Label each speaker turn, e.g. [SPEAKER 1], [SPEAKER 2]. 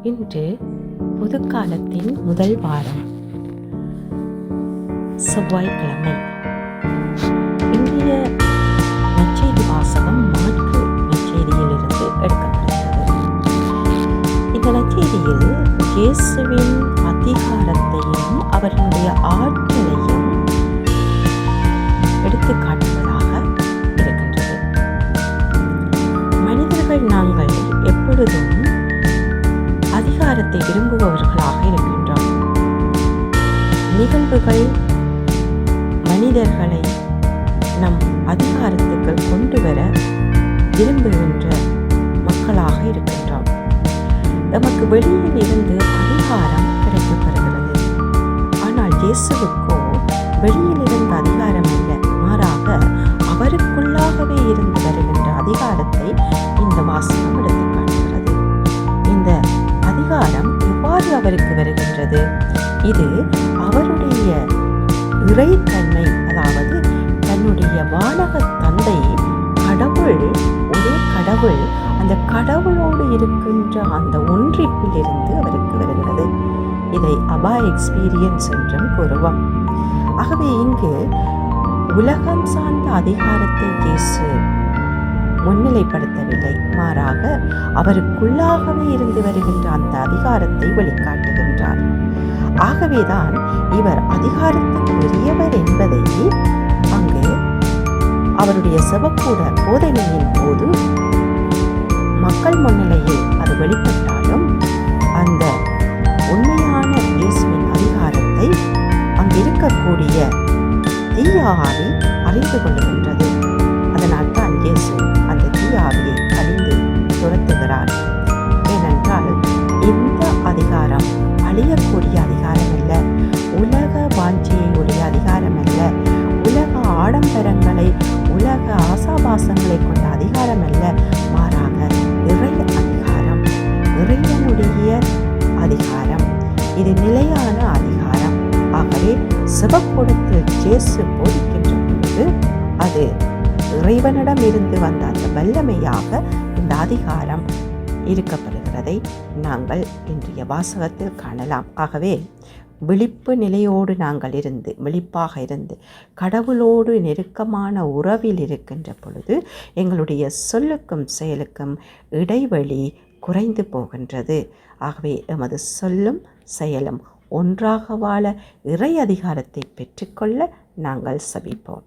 [SPEAKER 1] இன்று புதுக்காலத்தின் முதல் வாரம், செவ்வாய்க்கிழமை. இன்றைய நற்செய்தி வாசகம் மாற்கு நற்செய்தியிலிருந்து எடுக்கப்படுகிறது. இந்த நற்செய்தியில் இயேசுவின் அதிகாரத்தையும் அவர்களுடைய ஆற்றலையும் எடுத்து காட்டுவதாக இருக்கின்றது. மனிதர்கள் நாங்கள் எப்பொழுதும் அதிகாரத்தை விரும்புபவர்களாக இருக்கின்றோம். நிகழ்வுகள் மனிதர்களை நம் அதிகாரத்துக்கு கொண்டு வர விரும்புகின்ற மக்களாக இருக்கின்றோம். நமக்கு வெளியில் இருந்து அதிகாரம் கிடைக்கப்படுகிறது. ஆனால் இயேசுவுக்கோ வெளியில் இருந்த அதிகாரம் அல்ல, மாறாக அவருக்குள்ளாகவே இருந்து வருகின்ற அதிகாரத்தை இந்த வாசகம் எடுத்து காட்டுகிறது. இந்த அதிகாரம் எவ்வாறு அவருக்கு வருகின்றது? இது அவருடைய இறைத்தன்மை, அதாவது தன்னுடைய வானக தந்தை கடவுள், ஒரே கடவுள், அந்த கடவுளோடு இருக்கின்ற அந்த ஒன்றிப்பில் இருந்து அவருக்கு வருகிறது. இதை அபா எக்ஸ்பீரியன்ஸ் என்றும் கூறுவோம். ஆகவே இங்கு உலகம் சார்ந்த அதிகாரத்தை இயேசு முன்னிலைப்படுத்தவில்லை, மாறாக அவருக்குள்ளாகவே இருந்து வருகின்ற அந்த அதிகாரத்தை வெளிக்காட்டுகின்றார். ஆகவேதான் இவர் அதிகாரத்துக்கு உரியவர் என்பதை அங்கு அவருடைய செவக்கூட போதனையின் போது மக்கள் முன்னிலையில் அது வெளிப்பட்டாலும் அந்த உண்மையான இயேசுவின் அதிகாரத்தை அங்கு இருக்கக்கூடிய தீய ஆவி அறிந்து கொள்ளுகின்றது. அதனால் தான் இயேசு அந்த தீய ஆவியை அழிந்து துரத்துகிறார். ஏனென்றால் இந்த அதிகாரம் அழியக்கூடிய அதிகாரம் அல்ல, உலக வாஞ்சியுடைய அதிகாரம் அல்ல, உலக ஆடம்பரங்களை, உலக ஆசாபாசங்களை கொண்ட அதிகாரம் அல்ல, மாறாக இறை அதிகாரம், இறைவனுடைய அதிகாரம். இது நிலையான அதிகாரம். ஆகவே சிவக்கூடத்தில் இயேசு போதிக்கின்ற பொழுது அது இறைவனிடம் இருந்து வந்த அந்த வல்லமையாக இந்த அதிகாரம் இருக்கப்படுகிறதை நாங்கள் இன்றைய வாசகத்தில் காணலாம். ஆகவே விழிப்பு நிலையோடு நாங்கள் இருந்து, விழிப்பாக இருந்து கடவுளோடு நெருக்கமான உறவில் இருக்கின்ற பொழுது எங்களுடைய சொல்லுக்கும் செயலுக்கும் இடைவெளி குறைந்து போகின்றது. ஆகவே எமது சொல்லும் செயலும் ஒன்றாக வாழ இறை அதிகாரத்தை பெற்றுக்கொள்ள நாங்கள் செபிப்போம்.